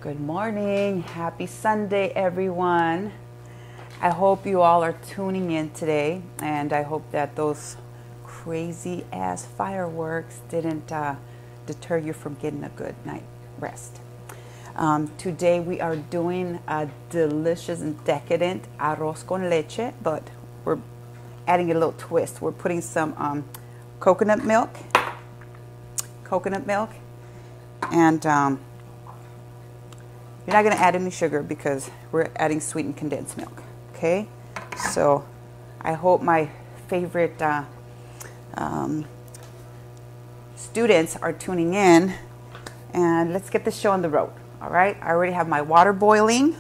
Good morning. Happy Sunday, everyone. I hope you all are tuning in today, and I hope that those crazy ass fireworks didn't deter you from getting a good night rest. Today we are doing a delicious and decadent arroz con leche, but we're adding a little twist. We're putting some coconut milk, and you're not going to add any sugar because we're adding sweetened condensed milk. Okay, so I hope my favorite students are tuning in, and let's get the show on the road. All right, I already have my water boiling,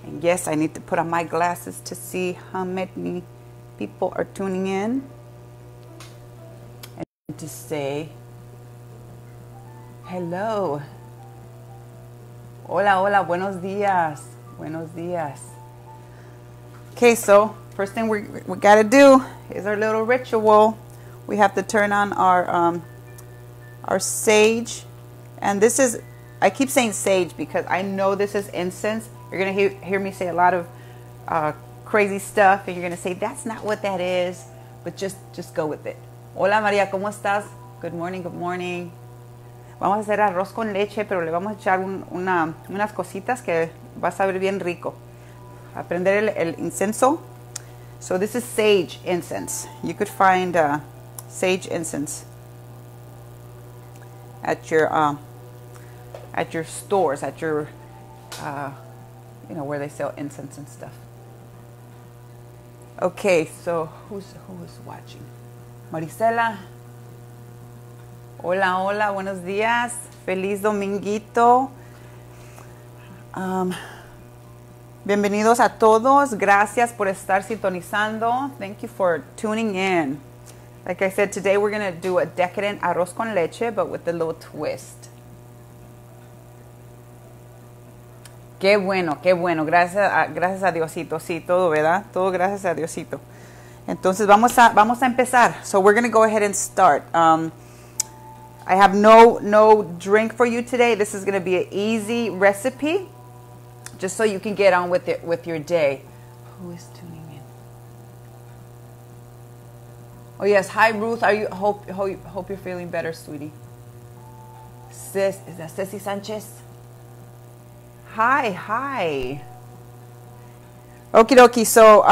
and yes, I need to put on my glasses to see how many people are tuning in, and to say hello. Hola, hola, buenos días. Buenos días. Okay, so first thing we got to do is our little ritual. We have to turn on our sage. And this is, I keep saying sage because I know this is incense. You're going to hear me say a lot of crazy stuff, and you're going to say, that's not what that is. But just go with it. Hola, María, ¿cómo estás? Good morning, good morning. Vamos a hacer arroz con leche, pero le vamos a echar unas cositas que va a saber bien rico. A prender el incienso. So this is sage incense. You could find sage incense at your stores, at your where they sell incense and stuff. Okay, so who's watching? Marisela. Hola, hola, buenos días. Feliz dominguito. Bienvenidos a todos. Gracias por estar sintonizando. Thank you for tuning in. Like I said, today we're going to do a decadent arroz con leche, but with a little twist. Qué bueno, qué bueno. Gracias a Diosito. Sí, todo, ¿verdad? Todo gracias a Diosito. Entonces vamos a empezar. So we're going to go ahead and start. I have no drink for you today. This is going to be an easy recipe, just so you can get on with it with your day. Who is tuning in? Oh yes, hi Ruth. Hope you're feeling better, sweetie. Is that Ceci Sanchez? Hi. Okie dokie. So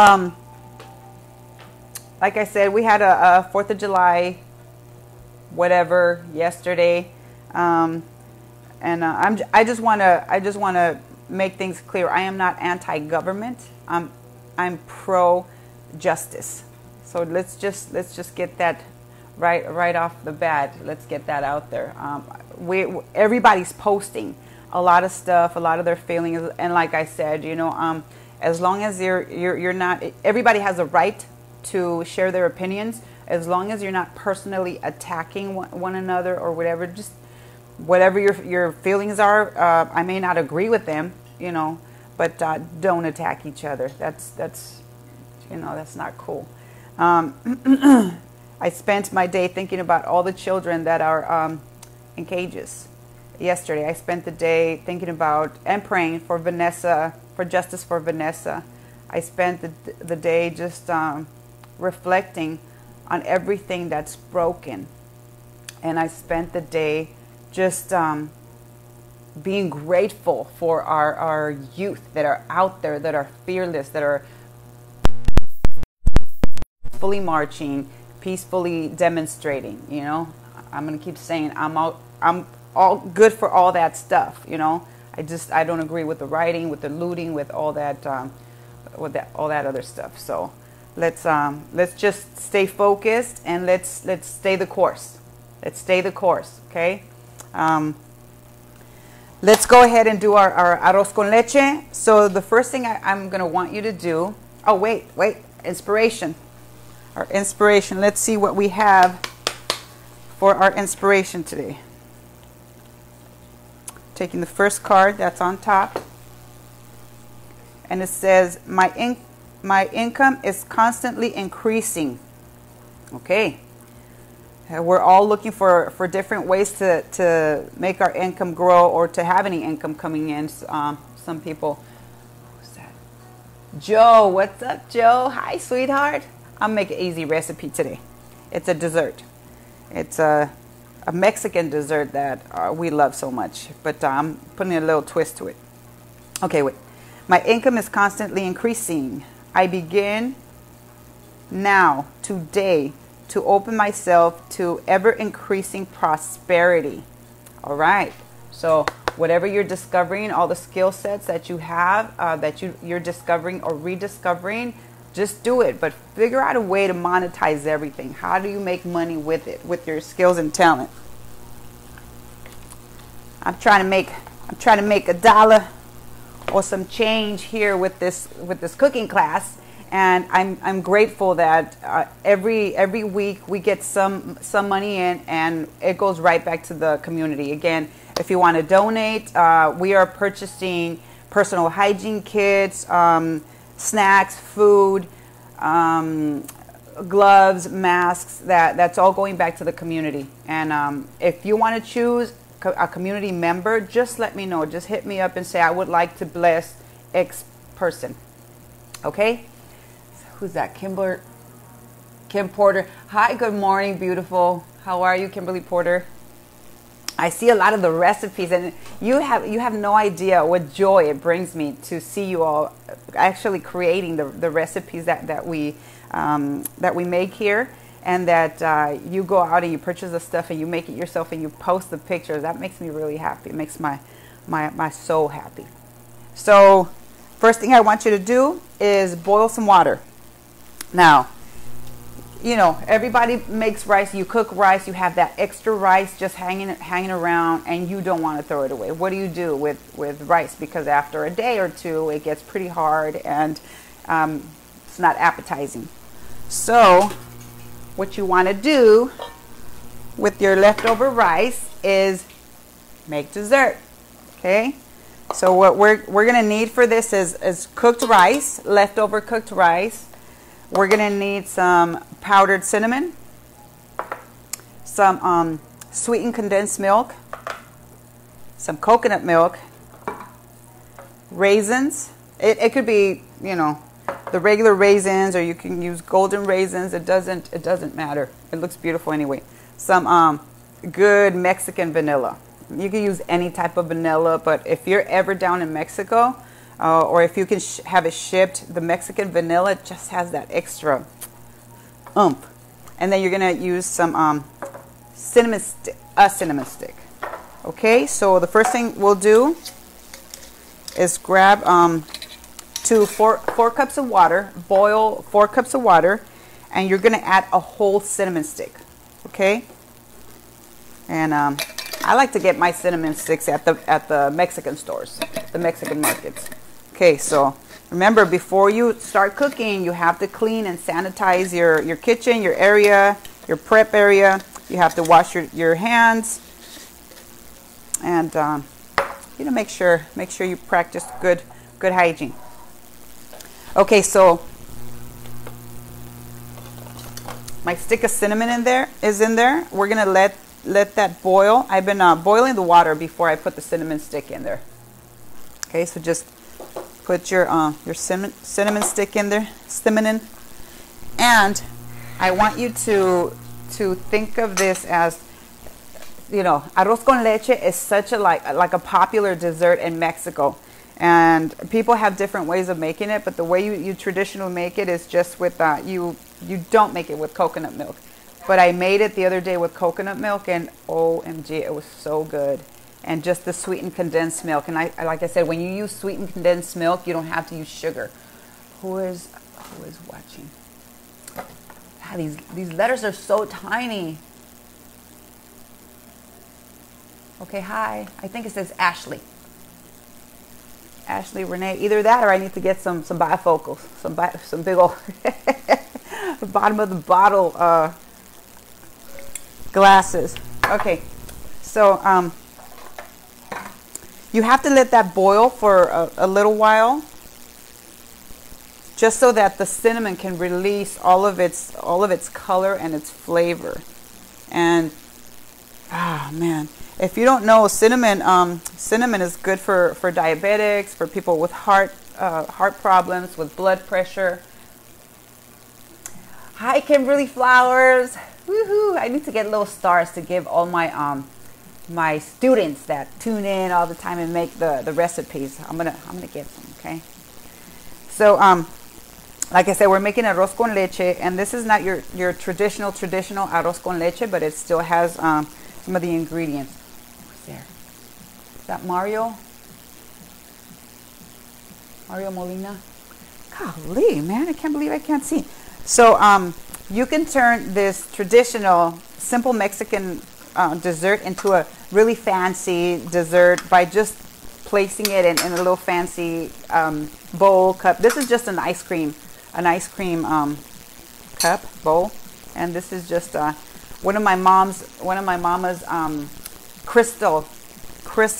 like I said, we had a 4th of July whatever yesterday, and I just want to make things clear. I am not anti-government. I'm pro-justice. So let's just get that right off the bat. Let's get that out there. Everybody's posting a lot of stuff, a lot of their feelings, and like I said, as long as you're not, everybody has a right to share their opinions. As long as you're not personally attacking one another or whatever, just whatever your feelings are. I may not agree with them, but don't attack each other. That's not cool. I spent my day thinking about all the children that are in cages. Yesterday, I spent the day thinking about and praying for Vanessa, for justice for Vanessa. I spent the day just reflecting on everything that's broken, and I spent the day just being grateful for our youth that are out there, that are fearless, that are peacefully marching, peacefully demonstrating. I'm gonna keep saying I'm all good for all that stuff. I don't agree with the rioting, with the looting, with all that all that other stuff. So let's just stay focused, and let's stay the course. Let's stay the course, okay? Let's go ahead and do our arroz con leche. So the first thing I'm going to want you to do... Oh, wait. Inspiration. Our inspiration. Let's see what we have for our inspiration today. Taking the first card that's on top. And it says, my income is constantly increasing. Okay. We're all looking for different ways to make our income grow or to have any income coming in. Some people. Who's that? Joe, what's up, Joe? Hi, sweetheart. I'll make an easy recipe today. It's a dessert. It's a Mexican dessert that we love so much, but I'm putting a little twist to it. Okay, wait. My income is constantly increasing. I begin now, today, to open myself to ever-increasing prosperity. All right. So whatever you're discovering, all the skill sets that you have, that you're discovering or rediscovering, just do it. But figure out a way to monetize everything. How do you make money with it, with your skills and talent? I'm trying to make $1 or some change here with this cooking class. And I'm grateful that every week we get some money in, and it goes right back to the community. Again, if you want to donate, we are purchasing personal hygiene kits, snacks, food, gloves, masks. That's all going back to the community. And if you want to choose a community member, just let me know. Just hit me up and say, I would like to bless X person. Okay? Who's that? Kim Porter. Hi, good morning, beautiful. How are you, Kimberly Porter? I see a lot of the recipes, and you have no idea what joy it brings me to see you all actually creating the recipes that we make here, and that you go out and you purchase the stuff and you make it yourself and you post the pictures. That makes me really happy. It makes my soul happy. So first thing I want you to do is boil some water. Now, you know, everybody makes rice. You cook rice. You have that extra rice just hanging around, and you don't want to throw it away. What do you do with rice? Because after a day or two, it gets pretty hard, and it's not appetizing. So what you want to do with your leftover rice is make dessert. Okay? So what we're going to need for this is cooked rice, leftover cooked rice. We're going to need some powdered cinnamon, some sweetened condensed milk, some coconut milk, raisins. It could be, you know, the regular raisins, or you can use golden raisins. It doesn't matter. It looks beautiful anyway. Some good Mexican vanilla. You can use any type of vanilla, but if you're ever down in Mexico, or if you can have it shipped, the Mexican vanilla just has that extra oomph. And then you're gonna use some cinnamon stick. Okay, so the first thing we'll do is grab 4 cups of water, boil 4 cups of water, and you're gonna add a whole cinnamon stick. Okay, and I like to get my cinnamon sticks at the Mexican stores, the Mexican markets. Okay, so remember, before you start cooking, you have to clean and sanitize your kitchen, your area, your prep area. You have to wash your hands, and you know, make sure you practice good hygiene. Okay, so my stick of cinnamon is in there. We're gonna let that boil. I've been boiling the water before I put the cinnamon stick in there. Okay, so just put your cinnamon stick in there, and I want you to think of this as, you know, arroz con leche is such a like a popular dessert in Mexico, and people have different ways of making it, but the way you traditionally make it is just with you don't make it with coconut milk. But I made it the other day with coconut milk, and OMG, it was so good. And just the sweetened condensed milk. And I like I said, when you use sweetened condensed milk, you don't have to use sugar. Who is watching? Ah, these letters are so tiny. Okay, hi. I think it says Ashley. Ashley Renee. Either that, or I need to get some bifocals, some big old the bottom of the bottle glasses. Okay, so you have to let that boil for a little while, just so that the cinnamon can release all of its color and its flavor. And man, if you don't know, cinnamon is good for diabetics, for people with heart problems, with blood pressure. Hi, Kimberly Flowers. Woohoo! I need to get little stars to give all my my students that tune in all the time and make the recipes. I'm gonna get some. Okay. So like I said, we're making arroz con leche, and this is not your traditional arroz con leche, but it still has some of the ingredients. There. Is that Mario? Mario Molina? Golly, man, I can't believe I can't see. So you can turn this traditional, simple Mexican dessert into a really fancy dessert by just placing it in a little fancy bowl, cup. This is just an ice cream cup, bowl. And this is just one of my mama's crystal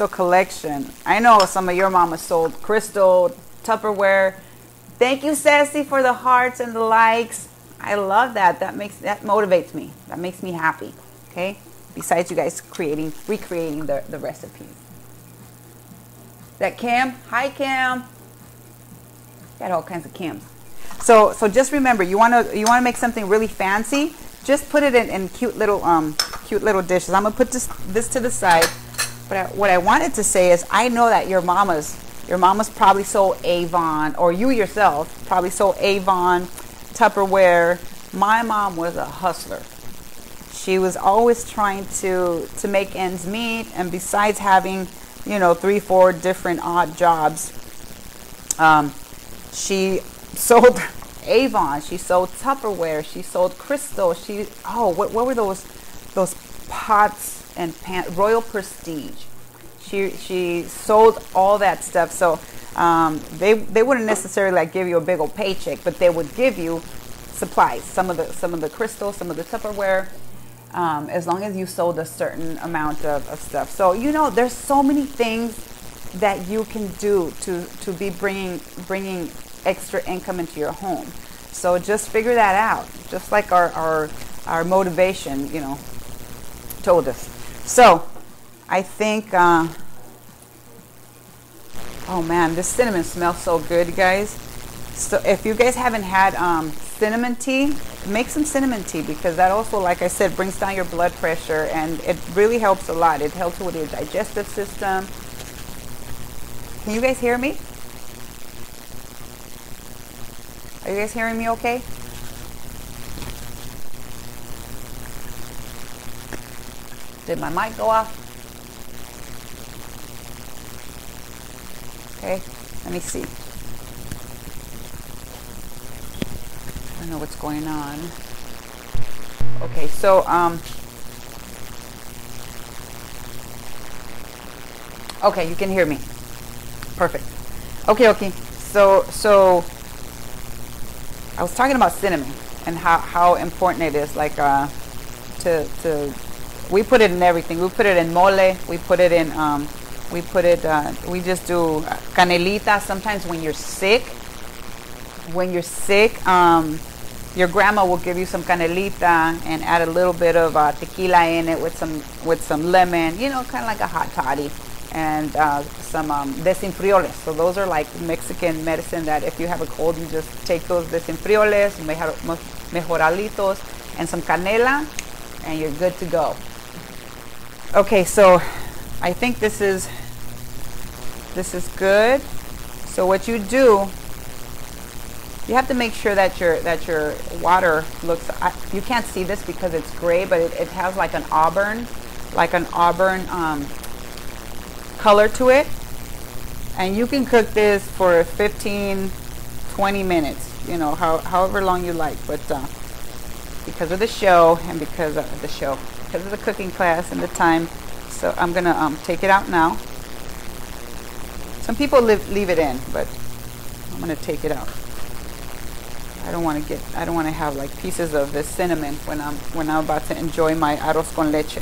collection. I know some of your mamas sold crystal Tupperware. Thank you, Sassy, for the hearts and the likes. I love that. That motivates me. That makes me happy. Okay. Besides you guys recreating the recipes. That Kim? Hi, Kim. Got all kinds of Kims. So just remember, you wanna make something really fancy. Just put it in cute little dishes. I'm gonna put this to the side. But what I wanted to say is, I know that your mamas probably sold Avon, or you yourself probably sold Avon, Tupperware. My mom was a hustler. She was always trying to make ends meet, and besides having 3-4 different odd jobs, she sold Avon, she sold Tupperware, she sold Crystal, what were those pots and pans, Royal Prestige. She sold all that stuff. So they wouldn't necessarily give you a big old paycheck, but they would give you supplies, some of the Crystal, some of the Tupperware, as long as you sold a certain amount of stuff. So there's so many things that you can do to be bringing extra income into your home. So just figure that out, just like our motivation told us. So I think oh man, this cinnamon smells so good, guys. So if you guys haven't had cinnamon tea, make some cinnamon tea, because that also, like I said, brings down your blood pressure, and it really helps a lot. It helps with your digestive system. Can you guys hear me? Are you guys hearing me okay? Did my mic go off? Okay, let me see. I don't know what's going on. Okay, so okay, you can hear me. Perfect. Okay. So I was talking about cinnamon and how important it is. Like we put it in everything. We put it in mole. We put it in we just do canelita. Sometimes when you're sick, your grandma will give you some canelita and add a little bit of tequila in it with some lemon, kind of like a hot toddy, and some desenfrioles. So those are like Mexican medicine that if you have a cold, you just take those desenfrioles, mejoralitos, and some canela, and you're good to go. Okay, so I think this is good. So what you do, you have to make sure that your water looks. You can't see this because it's gray, but it has like an auburn color to it. And you can cook this for 15-20 minutes. However long you like. But because of the show and because of the cooking class and the time, so I'm gonna take it out now. Some people leave it in, but I'm gonna take it out. I don't want to have like pieces of this cinnamon when I'm about to enjoy my arroz con leche.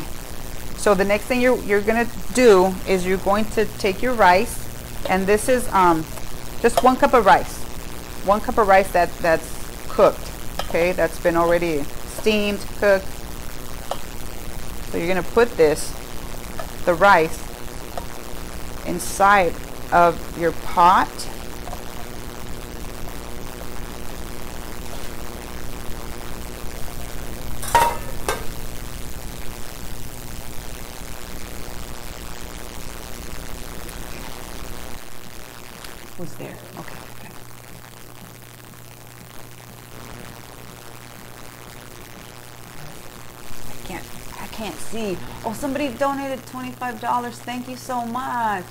So the next thing you're gonna do is you're going to take your rice, and this is just 1 cup of rice. 1 cup of rice that's cooked. Okay, that's been already steamed, cooked. So you're gonna put the rice, inside of your pot. Who's there? Okay. I can't see. Oh, somebody donated $25. Thank you so much.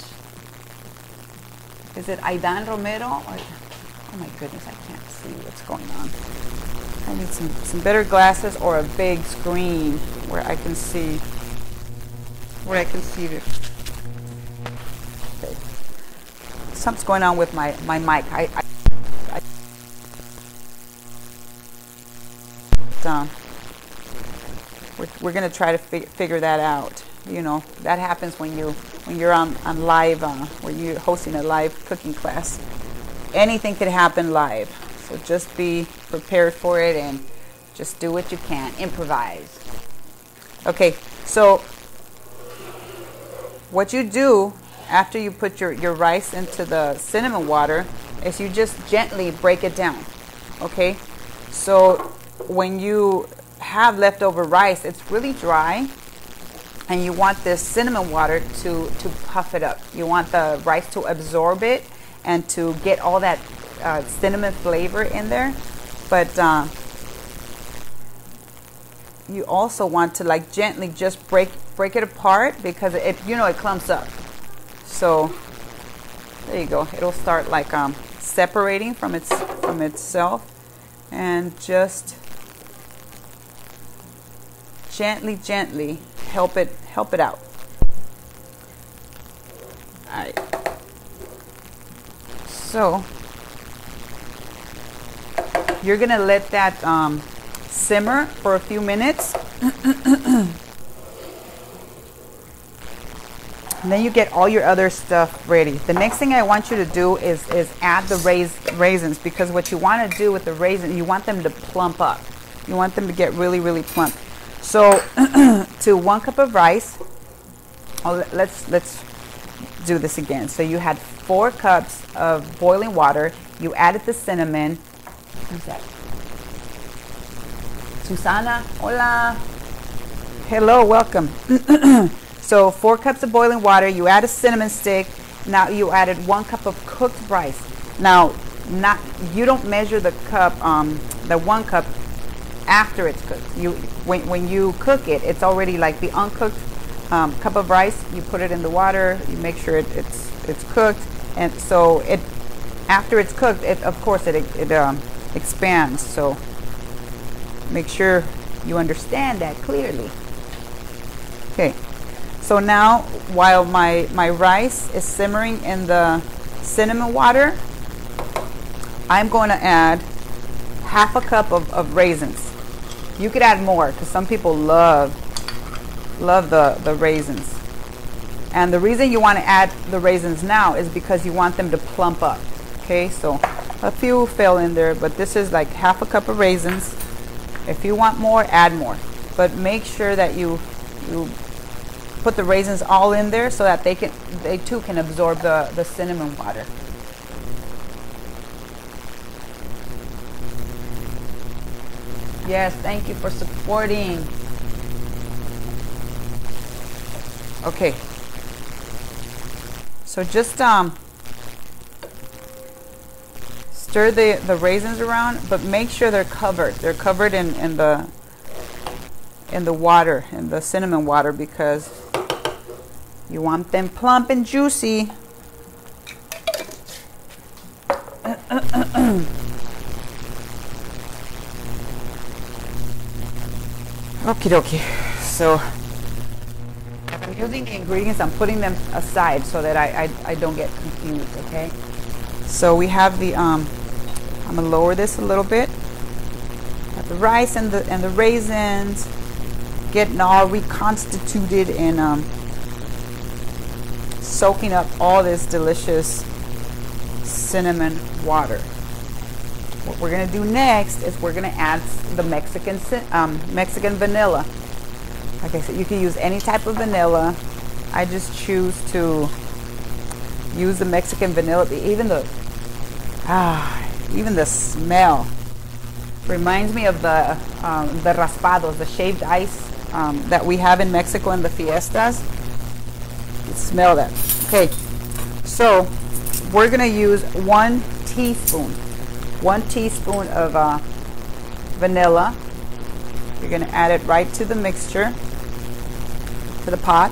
Is it Aidan Romero? Oh my goodness, I can't see what's going on. I need some better glasses or a big screen where I can see this. Okay. Something's going on with my mic. We're gonna try to figure that out. You know, that happens when you're on live, where you're hosting a live cooking class. Anything could happen live, so just be prepared for it and just do what you can. Improvise. Okay, so what you do after you put your rice into the cinnamon water is you just gently break it down. Okay, so when you have leftover rice, it's really dry, and you want this cinnamon water to puff it up. You want the rice to absorb it and to get all that cinnamon flavor in there. But you also want to like gently just break it apart, because it clumps up. So there you go. It'll start like separating from itself, and just gently help it out. All right. So you're gonna let that simmer for a few minutes. And then you get all your other stuff ready. The next thing I want you to do is add the raisins, because what you want to do with the raisins, you want them to plump up. You want them to get really plump. So to 1 cup of rice, let's do this again. So you had 4 cups of boiling water. You added the cinnamon. Who's that? Susana, hola. Hello, welcome. So 4 cups of boiling water, you add a cinnamon stick. Now you added 1 cup of cooked rice. Now, you don't measure the cup, the 1 cup after it's cooked. When you cook it, it's already like the uncooked cup of rice. You put it in the water. You make sure it's cooked, and so after it's cooked, of course it expands. So make sure you understand that clearly. Okay. So now, while my rice is simmering in the cinnamon water, I'm going to add half a cup of raisins. You could add more, because some people love the raisins. And the reason you want to add the raisins now is because you want them to plump up. Okay, so a few fell in there, but this is like half a cup of raisins. If you want more, add more. But make sure that you put the raisins all in there so that they too can absorb the cinnamon water. Yes, thank you for supporting. Okay. So just stir the raisins around, but make sure they're covered. They're covered in the water, in the cinnamon water, because you want them plump and juicy. Okie dokie. So I'm using the ingredients, I'm putting them aside so that I don't get confused, okay? So we have the, I'm gonna lower this a little bit. Got the rice and the raisins getting all reconstituted and soaking up all this delicious cinnamon water. What we're gonna do next is we're gonna add the Mexican vanilla. Like I said, you can use any type of vanilla. I just choose to use the Mexican vanilla. Even the smell reminds me of the raspados, the shaved ice that we have in Mexico in the fiestas. You smell that. Okay, so we're gonna use 1 teaspoon of vanilla. You're gonna add it right to the mixture, to the pot.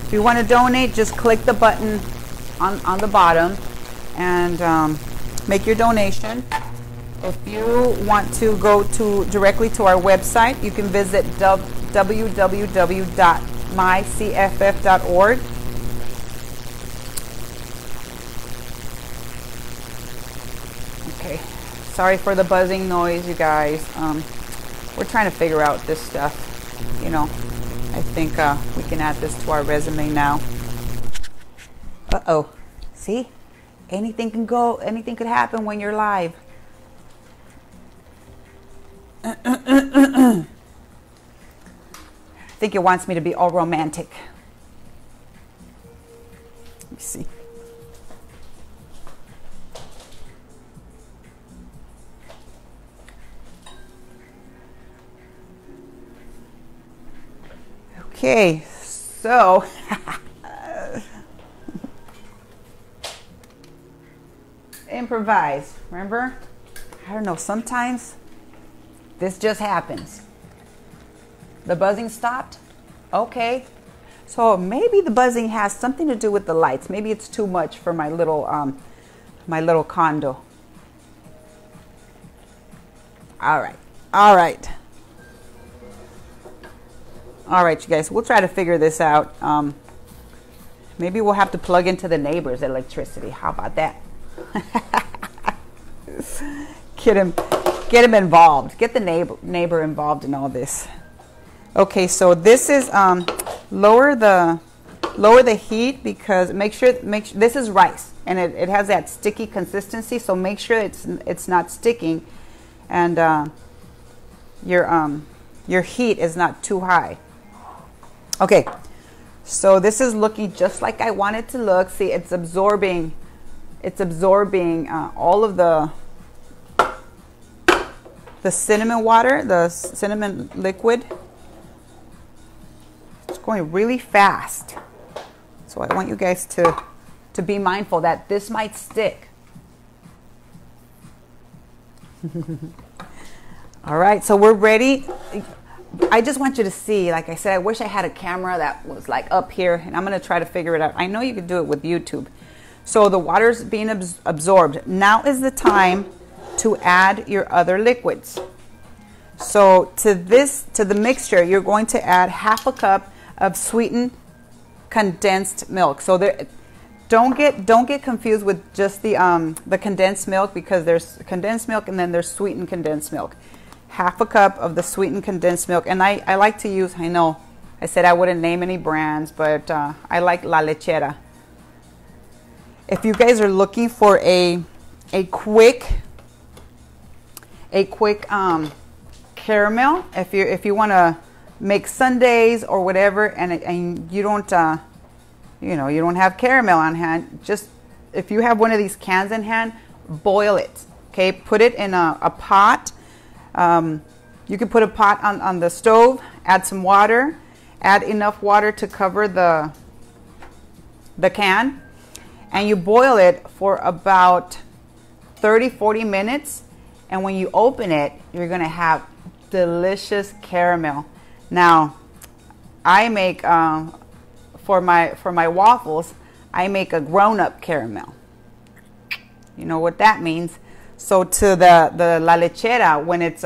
If you want to donate, just click the button on the bottom and make your donation. If you want to go directly to our website, you can visit www.mycff.org. Okay, sorry for the buzzing noise, you guys. We're trying to figure out this stuff, you know. I think we can add this to our resume now. Uh-oh. See? Anything can go, anything could happen when you're live. I think it wants me to be all romantic. Let me see. Okay, so improvise. Remember? I don't know, sometimes this just happens. The buzzing stopped? Okay. So maybe the buzzing has something to do with the lights. Maybe it's too much for my little condo. All right. All right. All right, you guys, we'll try to figure this out. Maybe we'll have to plug into the neighbor's electricity. How about that? Get him involved. Get the neighbor involved in all this. Okay, so this is lower the heat, because make sure this is rice and it has that sticky consistency. So make sure it's not sticking, and your heat is not too high. Okay, so this is looking just like I want it to look. See, it's absorbing all of the cinnamon water, the cinnamon liquid. It's going really fast. So I want you guys to be mindful that this might stick. All right, so we're ready. I just want you to see, like I said, I wish I had a camera that was like up here, and I'm going to try to figure it out. I know you could do it with YouTube. So the water's being absorbed. Now is the time to add your other liquids. So to the mixture, you're going to add half a cup of sweetened condensed milk. So there, don't get confused with just the condensed milk, because there's condensed milk and then there's sweetened condensed milk. Half a cup of the sweetened condensed milk. And I like to use, I know I said I wouldn't name any brands, but I like La Lechera. If you guys are looking for a quick caramel, if you want to make sundaes or whatever, and you don't you don't have caramel on hand, just if you have one of these cans in hand, boil it. Okay, put it in a pot. You can put a pot on the stove, add some water, add enough water to cover the can, and you boil it for about 30-40 minutes. And when you open it, you're gonna have delicious caramel. Now, I make for my waffles, I make a grown-up caramel. You know what that means. So to the La Lechera, when it's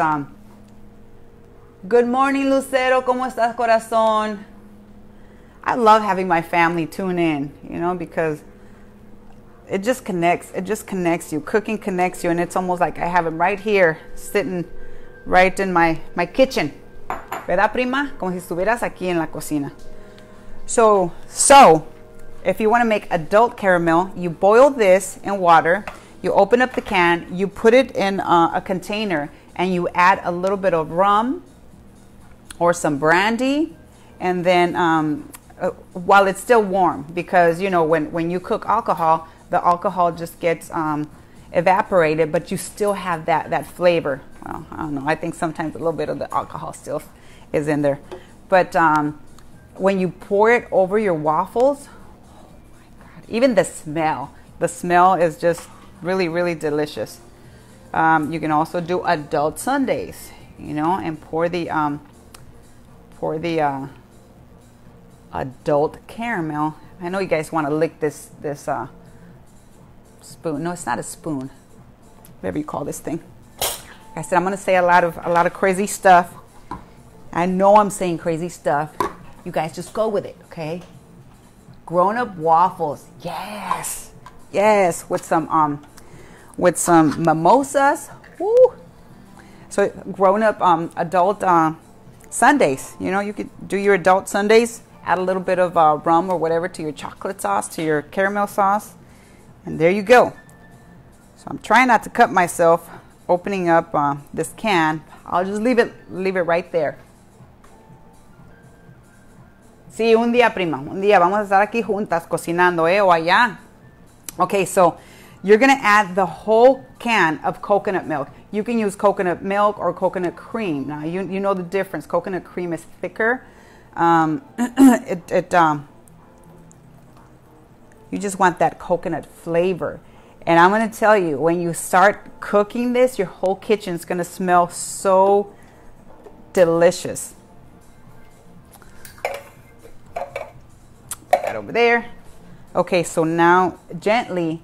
good morning, Lucero, ¿cómo estás, corazón? I love having my family tune in, because it just connects. It just connects you. Cooking connects you, and it's almost like I have them right here, sitting right in my kitchen. ¿Verdad, prima? Como si estuvieras aquí en la cocina. So if you want to make adult caramel, you boil this in water. You open up the can, you put it in a container, and you add a little bit of rum or some brandy, and then while it's still warm, because you know when you cook alcohol, the alcohol just gets evaporated, but you still have that flavor. Well, I don't know. I think sometimes a little bit of the alcohol still is in there, but when you pour it over your waffles, oh my God! Even the smell is just really, really delicious. You can also do adult sundaes, you know, and pour the adult caramel. I know you guys want to lick this spoon. No, it's not a spoon. Whatever you call this thing. Like I said, I'm going to say a lot of crazy stuff. I know I'm saying crazy stuff. You guys just go with it, okay? Grown-up waffles. Yes. Yes, with some mimosas. Woo. So grown-up adult sundaes. You know, you could do your adult sundaes, add a little bit of rum or whatever to your chocolate sauce, to your caramel sauce, and there you go. So I'm trying not to cut myself opening up this can. I'll just leave it right there. Sí, un día, prima. Un día vamos a estar aquí juntas cocinando, o allá. Okay, so you're going to add the whole can of coconut milk. You can use coconut milk or coconut cream. Now, you know the difference. Coconut cream is thicker. You just want that coconut flavor. And I'm going to tell you, when you start cooking this, your whole kitchen is going to smell so delicious. Put that over there. Okay, so now gently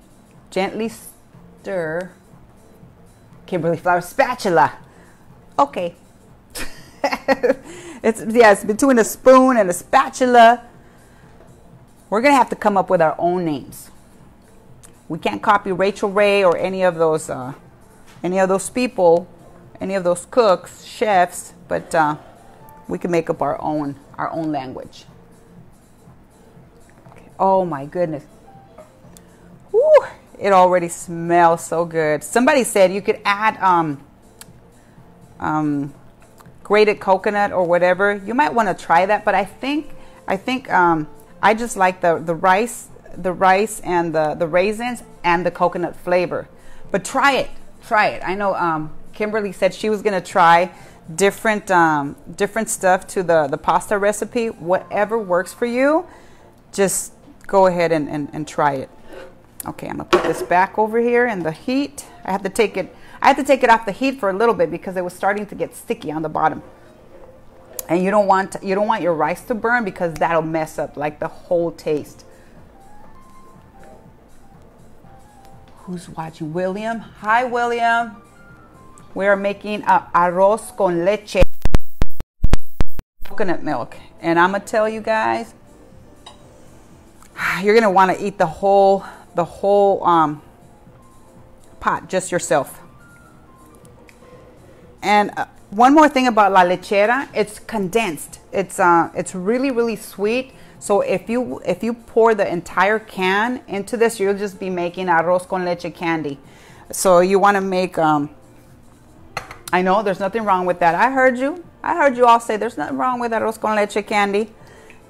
stir. Kimberly Flower spatula. Okay. It's between a spoon and a spatula. We're gonna have to come up with our own names. We can't copy Rachel Ray or any of those people, any of those cooks, chefs, but we can make up our own language. Okay. Oh my goodness. Woo, it already smells so good. Somebody said you could add grated coconut or whatever. You might want to try that, but I think I just like the rice and the raisins and the coconut flavor. But try it. I know Kimberly said she was gonna try different stuff to the pasta recipe. Whatever works for you, just go ahead and try it. Okay, I'm gonna put this back over here in the heat. I have to take it off the heat for a little bit because it was starting to get sticky on the bottom. And you don't want your rice to burn because that'll mess up like the whole taste. Who's watching? William. Hi, William. We are making arroz con leche, coconut milk, and I'm gonna tell you guys, you're gonna want to eat the whole pot just yourself. And one more thing about la lechera, it's condensed. It's really, really sweet. So if you pour the entire can into this, you'll just be making arroz con leche candy. So you want to make I know there's nothing wrong with that. I heard you all say there's nothing wrong with arroz con leche candy.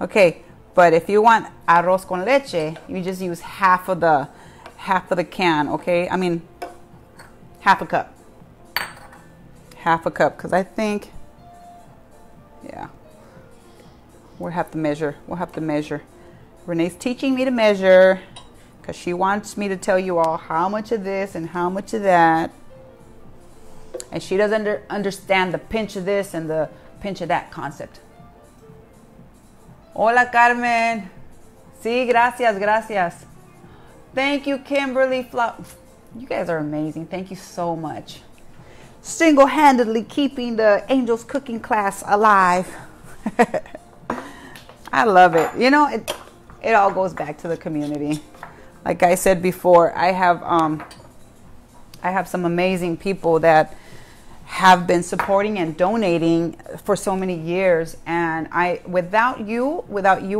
Okay, but if you want arroz con leche, you just use half of the can, okay? I mean half a cup. Half a cup, because I think, yeah, we'll have to measure. Renee's teaching me to measure because she wants me to tell you all how much of this and how much of that. And she doesn't understand the pinch of this and the pinch of that concept. Hola, Carmen. Sí, gracias. Thank you, Kimberly. You guys are amazing. Thank you so much. Single-handedly keeping the Angels Cooking class alive. I love it. You know, it all goes back to the community. Like I said before, I have some amazing people that have been supporting and donating for so many years, and without you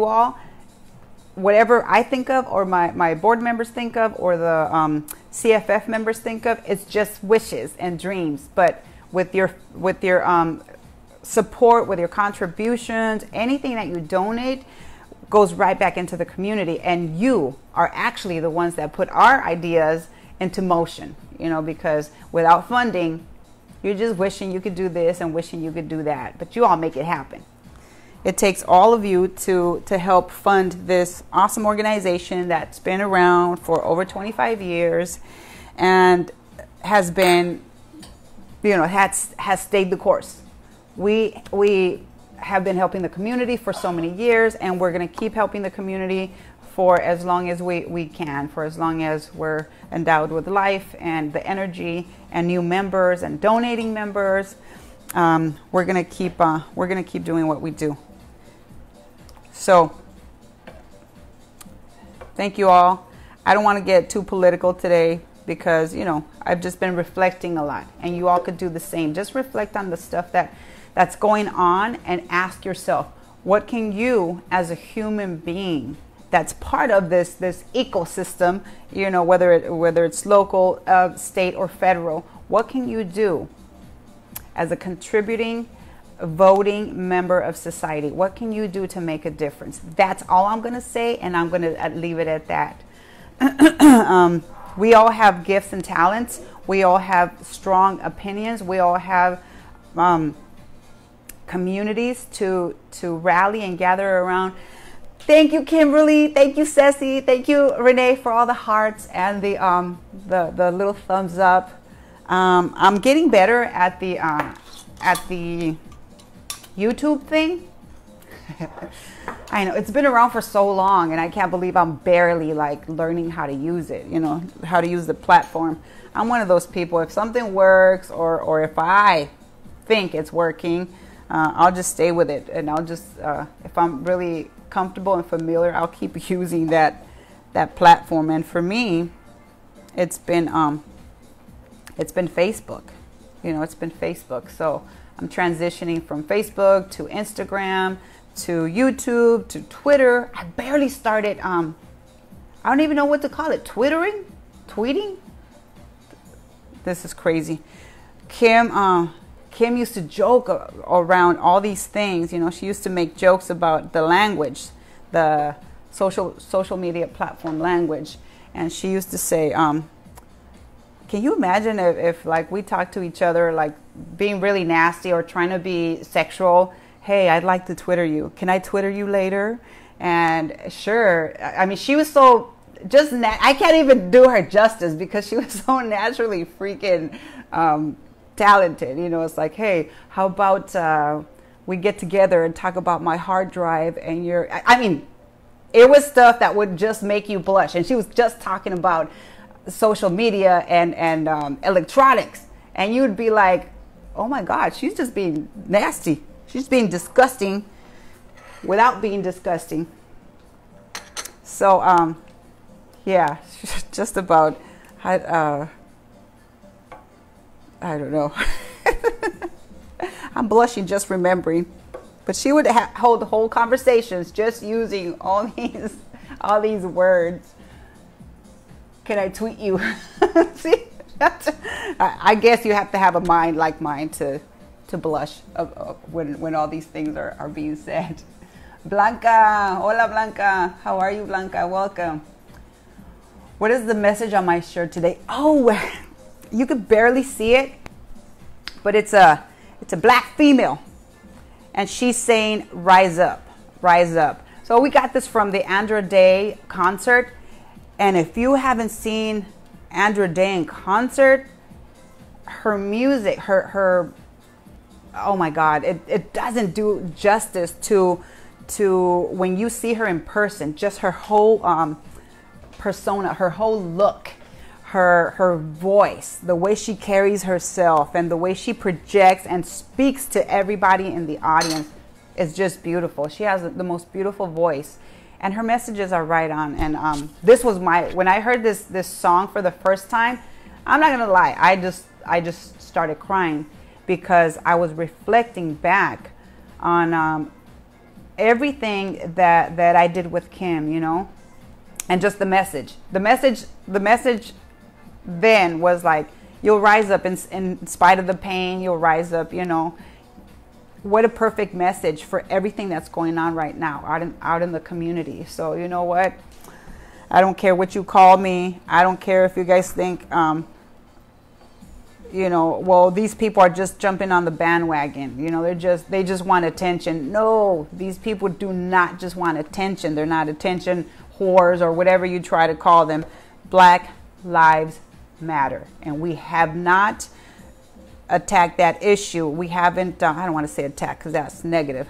all, whatever I think of, or my board members think of, or the CFF members think of, it's just wishes and dreams. But with your support, with your contributions, anything that you donate goes right back into the community, and you are actually the ones that put our ideas into motion, you know, because without funding, you're just wishing you could do this and wishing you could do that, but you all make it happen. It takes all of you to help fund this awesome organization that's been around for over 25 years and has been, you know, has stayed the course. We have been helping the community for so many years, and we're going to keep helping the community for as long as we can, for as long as we're endowed with life and the energy and new members and donating members. We're going to keep doing what we do. So thank you all. I don't want to get too political today because, you know, I've just been reflecting a lot, and you all could do the same. Just reflect on the stuff that's going on and ask yourself, what can you as a human being that's part of this ecosystem, you know, whether it's local, state, or federal, what can you do as a contributing, voting member of society? What can you do to make a difference? That's all I'm going to say, and I'm going to leave it at that. We all have gifts and talents. We all have strong opinions. We all have communities to rally and gather around. Thank you, Kimberly. Thank you, Ceci. Thank you, Renee, for all the hearts and the little thumbs up. I'm getting better at the YouTube thing. I know it's been around for so long, and I can't believe I'm barely like learning how to use it. You know, how to use the platform. I'm one of those people. If something works, or if I think it's working, I'll just stay with it, and I'll just if I'm really comfortable and familiar, I'll keep using that platform. And for me, it's been Facebook. You know, it's been Facebook. So I'm transitioning from Facebook to Instagram to YouTube to Twitter. I barely started. I don't even know what to call it. Tweeting. This is crazy. Kim used to joke around all these things. You know, she used to make jokes about the language, the social media platform language. And she used to say, can you imagine if like we talk to each other, like being really nasty or trying to be sexual? Hey, I'd like to Twitter you. Can I Twitter you later? And sure. I mean, she was so just, I can't even do her justice because she was so naturally freaking talented. You know, it's like, hey, how about we get together and talk about my hard drive and your, I mean, it was stuff that would just make you blush. And she was just talking about social media and electronics. And you would be like, oh my God, she's just being nasty. She's being disgusting without being disgusting. So, yeah, just about, I don't know. I'm blushing just remembering. But she would hold the whole conversations just using all these words. Can I tweet you? See, I guess you have to have a mind like mine to blush when all these things are being said. Blanca, hola Blanca. How are you, Blanca? Welcome. What is the message on my shirt today? Oh, you could barely see it, but it's a black female, and she's saying, "Rise up, rise up." So we got this from the Andra Day concert, and if you haven't seen Andra Day in concert, her music, her oh my God, it doesn't do justice to when you see her in person. Just her whole persona, her whole look, her voice, the way she carries herself, and the way she projects and speaks to everybody in the audience is just beautiful. She has the most beautiful voice, and her messages are right on. And this was when I heard this song for the first time, I'm not gonna lie, I just started crying because I was reflecting back on everything that I did with Kim, you know. And just the message then was like, you'll rise up in spite of the pain. You'll rise up, you know. What a perfect message for everything that's going on right now out in the community. So you know what? I don't care what you call me. I don't care if you guys think, you know, well, these people are just jumping on the bandwagon. You know, they just want attention. No, these people do not just want attention. They're not attention whores or whatever you try to call them. Black lives matter, and we have not attack that issue. We haven't, I don't want to say attack because that's negative.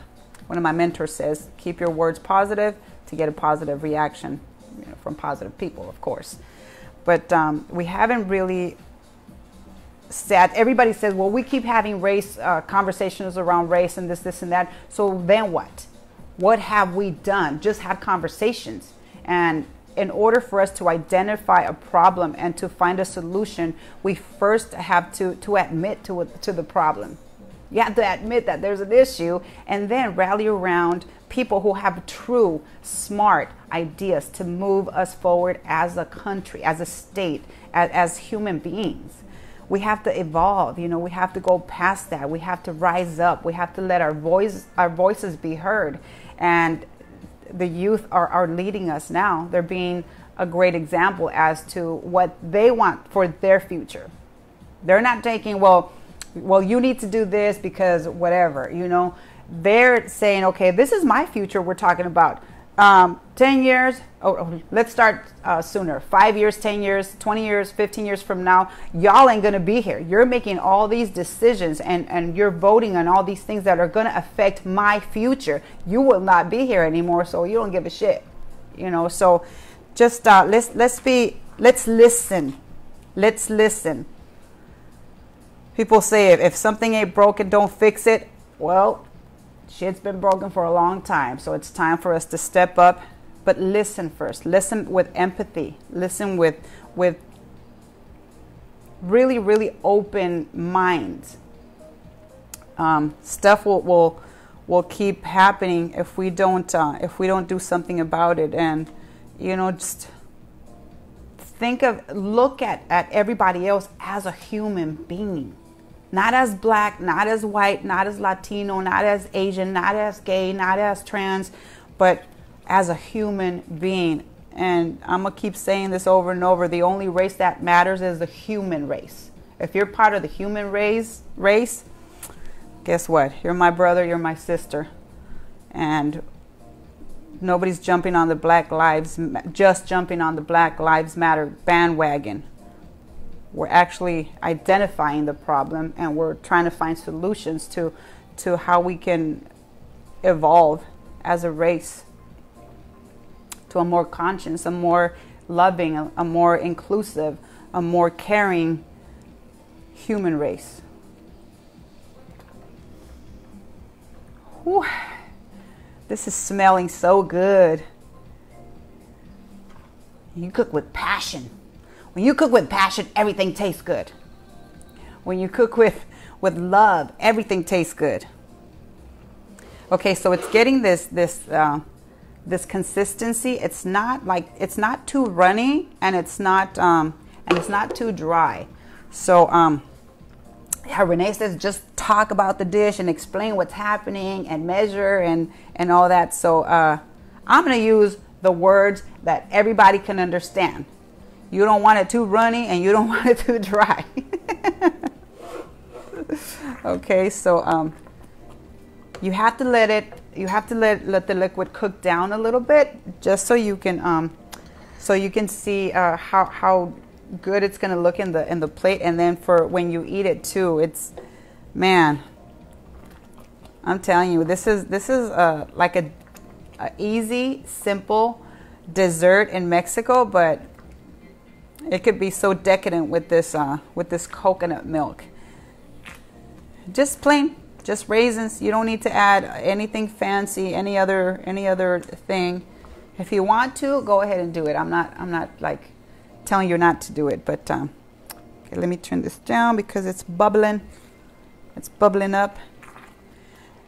One of my mentors says, keep your words positive to get a positive reaction, you know, from positive people, of course. But we haven't really sat, everybody says, well, we keep having race, conversations around race and this and that. So then what? What have we done? Just had conversations. And in order for us to identify a problem and to find a solution, we first have to admit to the problem. You have to admit that there's an issue, and then rally around people who have true, smart ideas to move us forward as a country, as a state, as human beings. We have to evolve, you know, we have to go past that. We have to rise up. We have to let our voices be heard. And the youth are leading us now. They're being a great example as to what they want for their future. They're not taking, well, you need to do this because whatever, you know. They're saying, okay, this is my future we're talking about. 10 years, let's start sooner. 5 years, 10 years, 20 years, 15 years from now, y'all ain't going to be here. You're making all these decisions and you're voting on all these things that are going to affect my future. You will not be here anymore, so you don't give a shit. You know, so just let's listen. Let's listen. People say if something ain't broken, don't fix it. Well, shit's been broken for a long time, so it's time for us to step up. But listen first. Listen with empathy. Listen with really, really open minds. Stuff will keep happening if we don't do something about it. And you know, just look at everybody else as a human being. Not as black, not as white, not as Latino, not as Asian, not as gay, not as trans, but as a human being. And I'm going to keep saying this over and over. The only race that matters is the human race. If you're part of the human race, guess what? You're my brother, you're my sister. And nobody's jumping on the Black Lives Matter bandwagon. We're actually identifying the problem, and we're trying to find solutions to how we can evolve as a race to a more conscious, a more loving, a more inclusive, a more caring human race. Whew. This is smelling so good. You cook with passion. When you cook with passion, everything tastes good. When you cook with love, everything tastes good. Okay, so it's getting this consistency. It's not too runny, and it's not too dry. So yeah, Renee says just talk about the dish and explain what's happening and measure and all that. So I'm gonna use the words that everybody can understand. You don't want it too runny, and you don't want it too dry. Okay, so you have to let the liquid cook down a little bit, just so you can see how good it's gonna look in the plate, and then for when you eat it too, it's, man, I'm telling you, this is like a easy, simple dessert in Mexico, but it could be so decadent with this coconut milk. Just plain, just raisins. You don't need to add anything fancy, any other thing. If you want to, go ahead and do it. I'm not like telling you not to do it, but okay, let me turn this down because it's bubbling. It's bubbling up.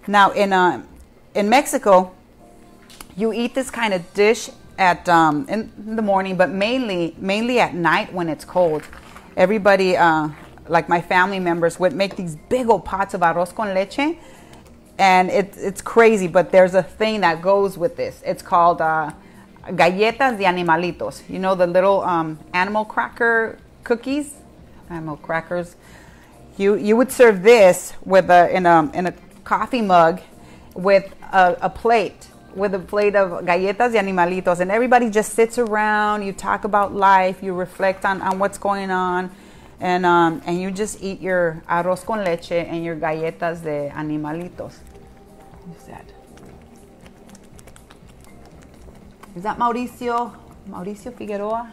Now in Mexico, you eat this kind of dish at in the morning, but mainly at night when it's cold. Everybody, like my family members, would make these big old pots of arroz con leche, and it's crazy. But there's a thing that goes with this. It's called galletas de animalitos. You know, the little animal cracker cookies, animal crackers. You would serve this with in a coffee mug with a plate. With a plate of galletas de animalitos, and everybody just sits around. You talk about life, you reflect on what's going on, and you just eat your arroz con leche and your galletas de animalitos. Who's that? Is that Mauricio Figueroa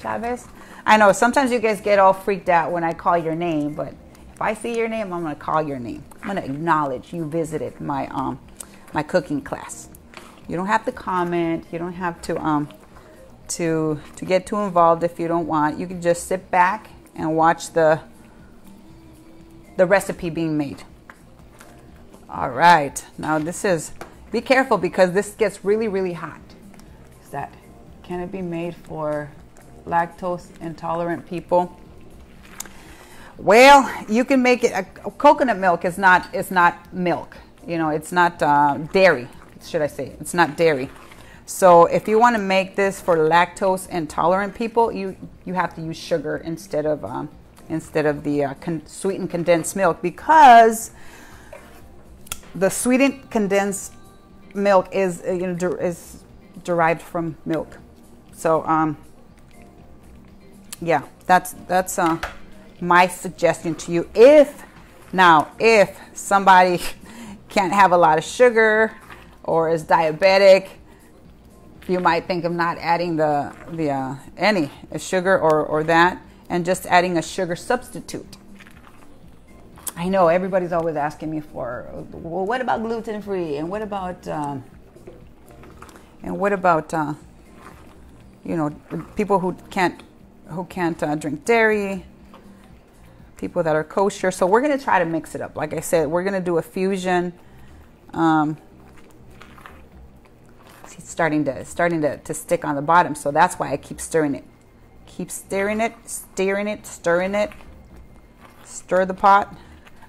Chavez? I know sometimes you guys get all freaked out when I call your name, but if I see your name, I'm going to call your name. I'm going to acknowledge you visited my cooking class. You don't have to comment. You don't have to get too involved if you don't want. You can just sit back and watch the recipe being made. All right. Now be careful because this gets really, really hot. Can it be made for lactose intolerant people? Well, you can make it. Coconut milk is not milk. You know, it's not dairy, should I say. It's not dairy. So if you want to make this for lactose intolerant people, you have to use sugar instead of the sweetened condensed milk, because the sweetened condensed milk is derived from milk. So yeah, that's my suggestion to you. If somebody can't have a lot of sugar or is diabetic, you might think of not adding any sugar or that, and just adding a sugar substitute. I know everybody's always asking me well, what about gluten free, and what about people who can't drink dairy, people that are kosher. So we're going to try to mix it up. Like I said, we're going to do a fusion. It's starting to stick on the bottom, so that's why I keep stirring it. Keep stirring it. Stir the pot.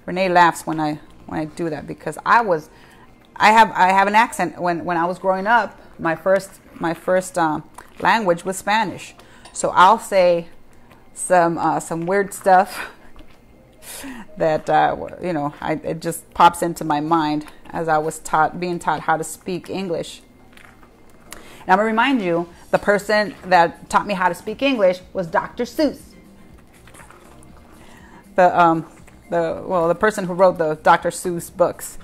Renee laughs when I do that, because I have an accent. When I was growing up, my first language was Spanish, so I'll say some weird stuff that it just pops into my mind as I was being taught how to speak English. And I'm gonna remind you, the person that taught me how to speak English was Dr. Seuss. The person who wrote the Dr. Seuss books.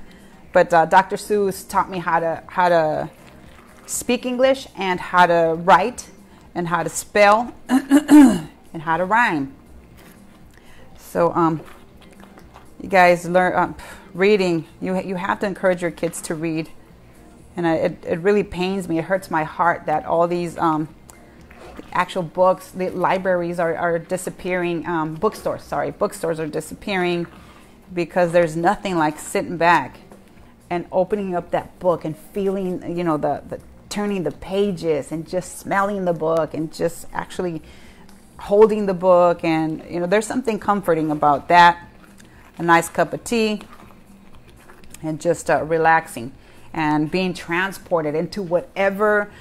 But Dr. Seuss taught me how to speak English, and how to write, and how to spell, and how to rhyme. So you guys learn reading. You have to encourage your kids to read, and it really pains me. It hurts my heart that all these actual books, the libraries are disappearing. Bookstores are disappearing, because there's nothing like sitting back and opening up that book and feeling, the turning the pages and just smelling the book and just actually holding the book. And there's something comforting about that. A nice cup of tea, and just relaxing and being transported into whatever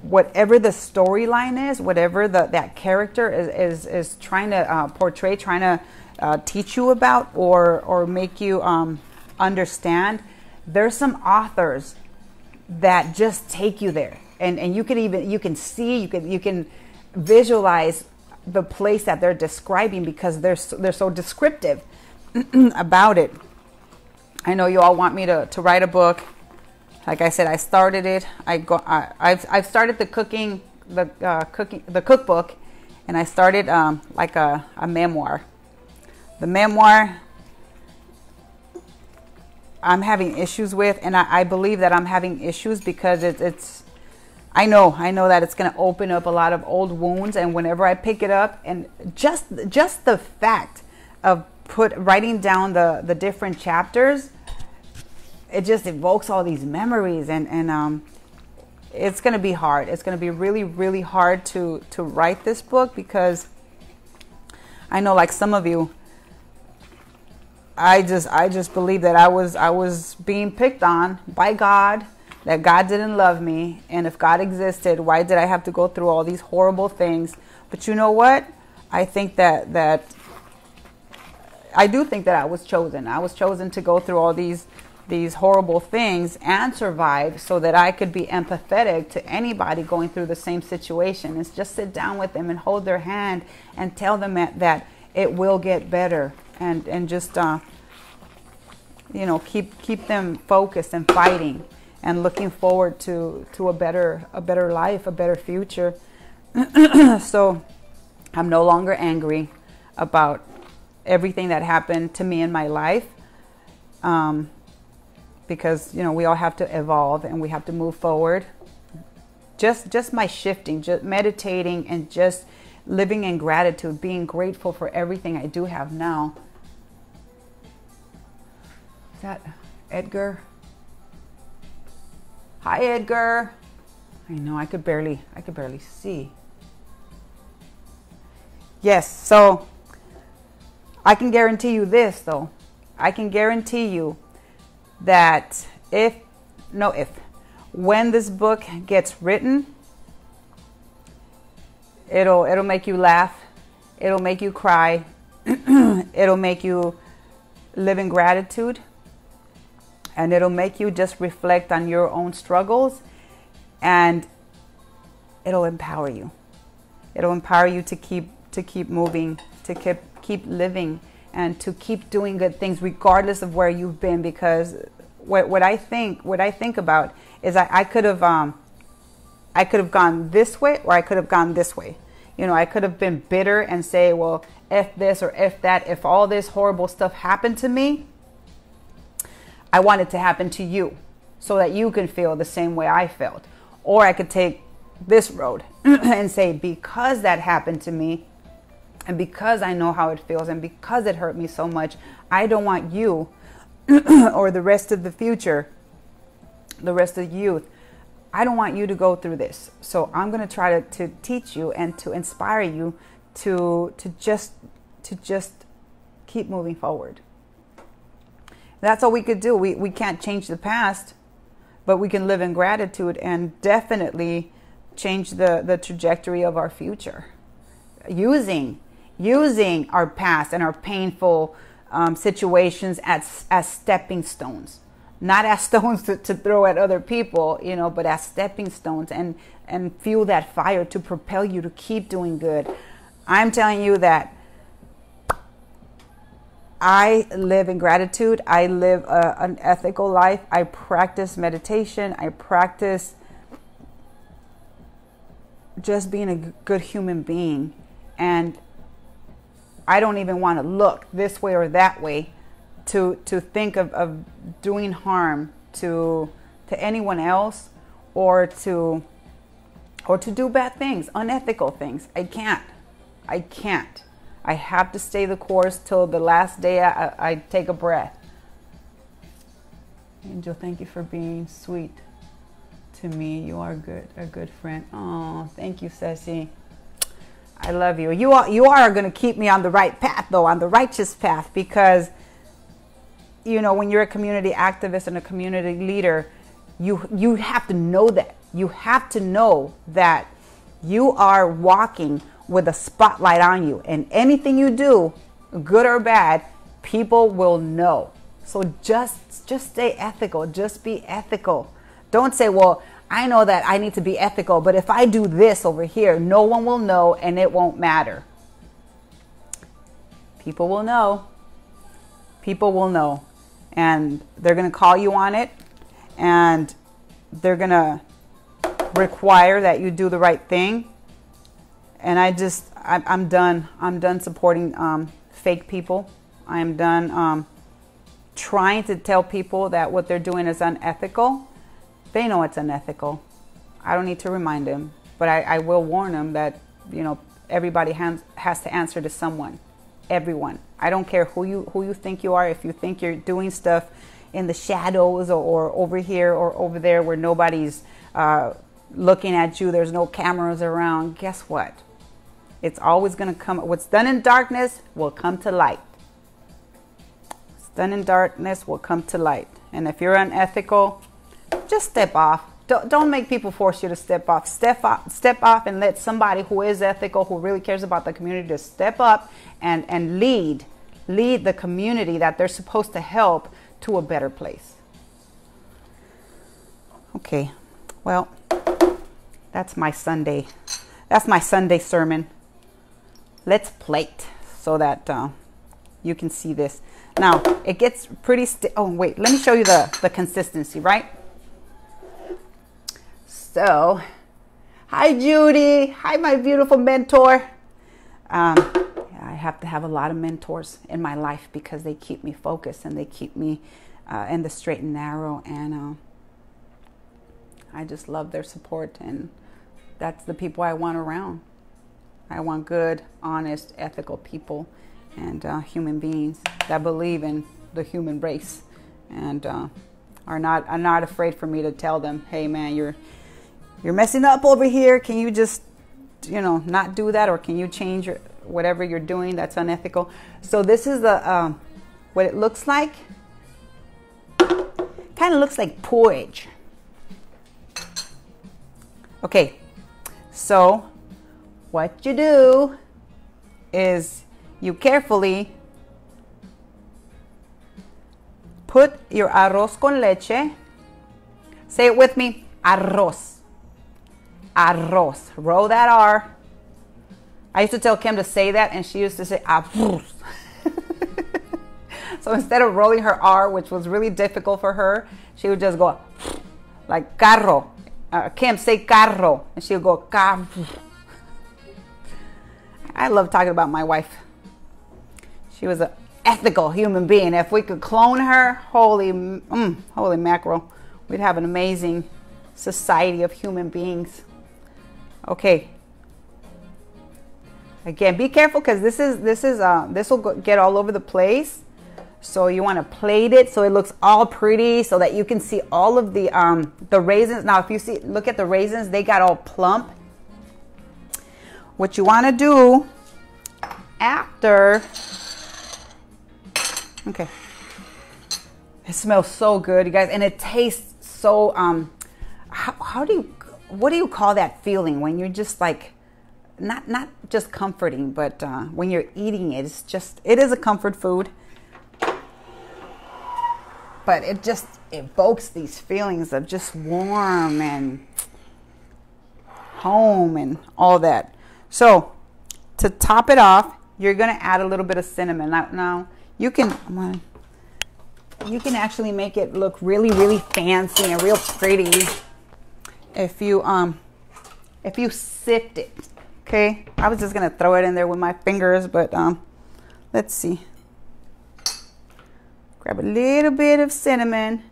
the storyline is, whatever that character is trying to portray, trying to teach you about, or make you understand. There's some authors that just take you there, and you can visualize the place that they're describing, because they're so descriptive about it. I know you all want me to write a book. Like I said, I started it. I've started the cookbook, and I started like a memoir. The memoir I'm having issues with, and I believe that I'm having issues because it's. I know that it's going to open up a lot of old wounds, and whenever I pick it up, and just the fact of writing down the different chapters, it just evokes all these memories, and it's going to be hard. It's going to be really, really hard to write this book, because I know, like some of you, I just believe that I was being picked on by God, that God didn't love me, and if God existed, why did I have to go through all these horrible things? But you know what? I think that I do think that I was chosen. I was chosen to go through all these horrible things and survive, so that I could be empathetic to anybody going through the same situation. It's just sit down with them and hold their hand and tell them that it will get better, and just keep them focused and fighting and looking forward to a better life, a better future. So I'm no longer angry about everything that happened to me in my life, because we all have to evolve and we have to move forward. Just my shifting, just meditating, and just living in gratitude, being grateful for everything I do have now. Is that Edgar? Hi, Edgar. I know, I could barely see. Yes, so I can guarantee you this, though. I can guarantee you that when this book gets written, it'll make you laugh, it'll make you cry, it'll make you live in gratitude, and it'll make you just reflect on your own struggles, and it'll empower you. It'll empower you to keep moving, to keep living, and to keep doing good things regardless of where you've been. Because what I think about is I could have gone this way, or I could have gone this way. I could have been bitter and say, well, F this or F that. If all this horrible stuff happened to me, I want it to happen to you, so that you can feel the same way I felt. Or I could take this road and say, because that happened to me, and because I know how it feels, and because it hurt me so much, I don't want you or the rest of the future, the rest of the youth, I don't want you to go through this. So I'm going to try to teach you and to inspire you to just keep moving forward. That's all we could do. We can't change the past, but we can live in gratitude and definitely change the trajectory of our future. Using our past and our painful situations as stepping stones, not as stones to throw at other people, but as stepping stones, and fuel that fire to propel you to keep doing good. I'm telling you that I live in gratitude. I live an ethical life. I practice meditation. I practice just being a good human being. And I don't even want to look this way or that way to think of doing harm to anyone else, or to do bad things, unethical things. I can't. I have to stay the course till the last day I take a breath. Angel, thank you for being sweet to me. You are a good friend. Oh, thank you, Ceci. I love you. You are going to keep me on the right path, though, on the righteous path, because, when you're a community activist and a community leader, you have to know that. You have to know that you are walking with a spotlight on you, and anything you do, good or bad, people will know. So just stay ethical. Just be ethical. Don't say, well, I know that I need to be ethical, but if I do this over here, no one will know and it won't matter. People will know. People will know. And they're going to call you on it, and they're going to require that you do the right thing. And I'm done. I'm done supporting fake people. I'm done trying to tell people that what they're doing is unethical. They know it's unethical. I don't need to remind them, but I will warn them that, everybody has to answer to someone. Everyone. I don't care who you think you are. If you think you're doing stuff in the shadows, or over here or over there where nobody's looking at you. There's no cameras around. Guess what? It's always going to come. What's done in darkness will come to light. What's done in darkness will come to light. And if you're unethical, just step off. Don't make people force you to step off. Step off and let somebody who is ethical, who really cares about the community, to step up and lead the community that they're supposed to help to a better place. Okay, well, that's my Sunday sermon. Let's plate so that you can see this. Now, it gets pretty oh, wait, let me show you the consistency, right? So, hi, Judy. Hi, my beautiful mentor. I have to have a lot of mentors in my life because they keep me focused and they keep me in the straight and narrow. And I just love their support. And that's the people I want around. I want good, honest, ethical people and human beings that believe in the human race and are not afraid for me to tell them, hey, man, you're messing up over here. Can you just, not do that? Or can you change whatever you're doing that's unethical? So this is the what it looks like. Kind of looks like porridge. Okay, so what you do is you carefully put your arroz con leche. Say it with me, arroz. Arroz. Roll that R. I used to tell Kim to say that, and she used to say arroz. So instead of rolling her R, which was really difficult for her, she would just go like carro. Kim, say carro. And she would go carro. I love talking about my wife. She was an ethical human being. If we could clone her, holy mackerel, we'd have an amazing society of human beings. Okay. Again, be careful because this will get all over the place. So you want to plate it so it looks all pretty, so that you can see all of the raisins. Now, if you look at the raisins, they got all plump. What you want to do after, okay, it smells so good, you guys, and it tastes so, what do you call that feeling when you're just like, not just comforting, but when you're eating it, it is a comfort food, but it just evokes these feelings of just warm and home and all that. So to top it off, you're going to add a little bit of cinnamon. Now you can actually make it look really, really fancy and real pretty if you sift it. Okay, I was just going to throw it in there with my fingers, but let's see. Grab a little bit of cinnamon.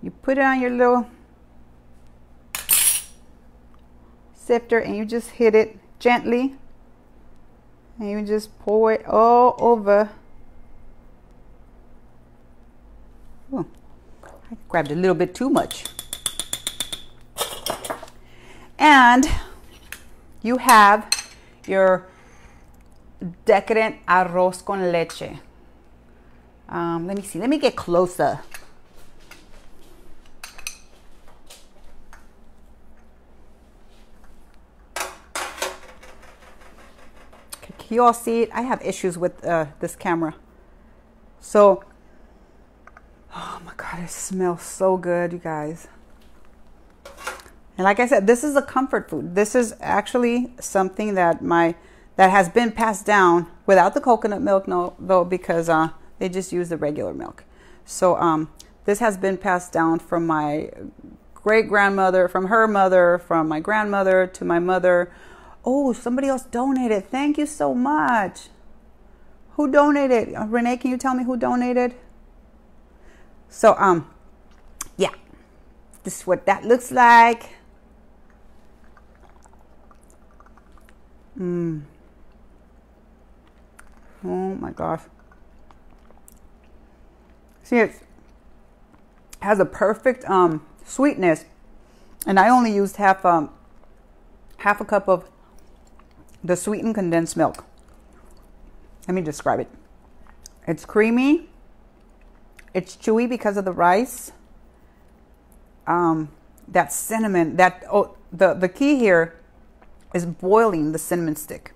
You put it on your little sifter and you just hit it gently. And you just pour it all over. Oh, I grabbed a little bit too much. And you have your Decadent Arroz con Leche. Let me see. Let me get closer. Can you all see it? I have issues with this camera. So, oh my God, it smells so good, you guys. And like I said, this is a comfort food. This is actually something that has been passed down without the coconut milk, though, because they just use the regular milk. So this has been passed down from my great-grandmother, from her mother, from my grandmother to my mother. Oh, somebody else donated. Thank you so much. Who donated? Renee, can you tell me who donated? So, yeah. This is what that looks like. Oh my gosh. See, it has a perfect sweetness, And I only used half a cup of the sweetened condensed milk. Let me describe it. It's creamy. It's chewy because of the rice. That cinnamon, the key here is boiling the cinnamon stick.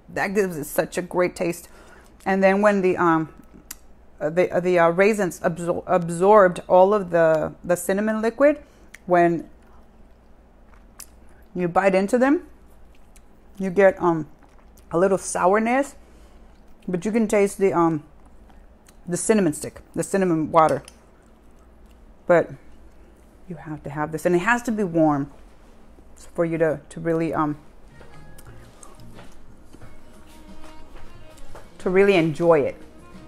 That gives it such a great taste. And then when the raisins absorbed all of the cinnamon liquid, when you bite into them, you get a little sourness, but you can taste the cinnamon stick, the cinnamon water. But you have to have this, and it has to be warm for you to really enjoy it.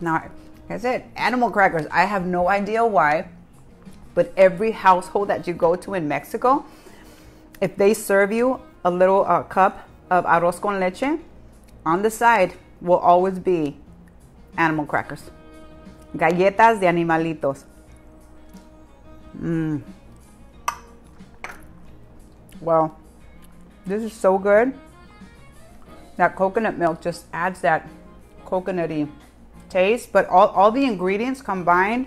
Now, like I said, animal crackers, I have no idea why, but every household that you go to in Mexico, if they serve you a little cup of arroz con leche, on the side will always be animal crackers. Galletas de animalitos. Well, this is so good. That coconut milk just adds that coconutty taste, but all the ingredients combined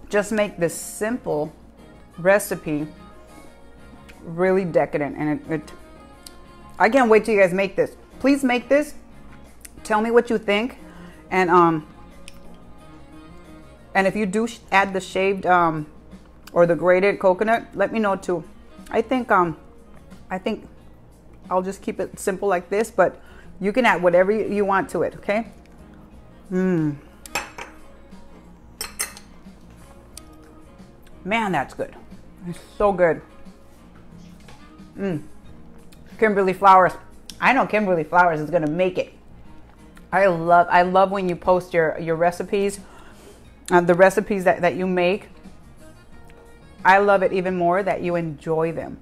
just make this simple recipe really decadent. And I can't wait till you guys make this. Please make this. Tell me what you think, and if you do add the shaved or the grated coconut, let me know too. I think I'll just keep it simple like this, but you can add whatever you want to it. Okay. Man, that's good. It's so good. Kimberly Flowers. I know Kimberly Flowers is gonna make it. I love when you post your recipes, the recipes that you make. I love it even more that you enjoy them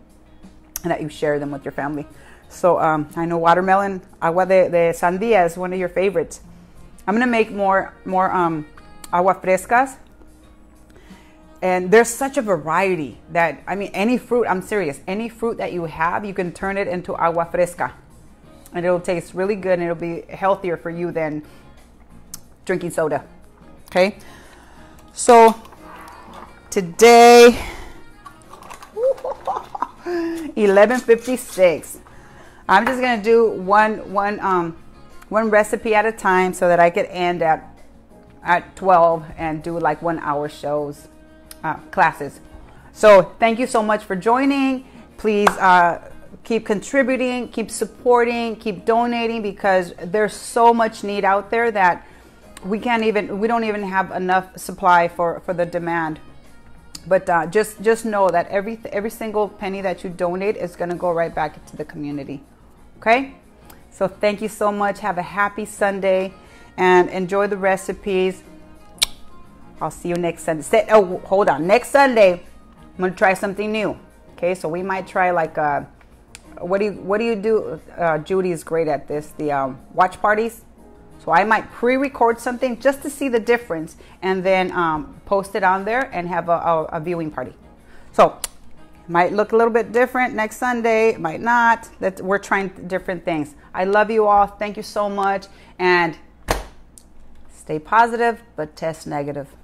and that you share them with your family. So I know watermelon agua de sandía is one of your favorites. I'm gonna make more agua frescas. And there's such a variety that, I mean, any fruit, I'm serious, any fruit that you have, you can turn it into agua fresca. And it'll taste really good, and it'll be healthier for you than drinking soda. Okay? So today, 11:56. I'm just gonna do one recipe at a time so that I could end at 12 and do like 1 hour shows, classes. So thank you so much for joining. Please keep contributing, keep supporting, keep donating, because there's so much need out there that we don't even have enough supply for the demand. But just know that every single penny that you donate is going to go right back into the community. Okay? So thank you so much. Have a happy Sunday and enjoy the recipes. I'll see you next Sunday. Oh, hold on. Next Sunday, I'm going to try something new. Okay? So we might try like what do you do? Judy is great at this. The watch parties. So I might pre-record something just to see the difference, and then post it on there and have a viewing party. So might look a little bit different next Sunday, might not. We're trying different things. I love you all. Thank you so much, and stay positive, but test negative.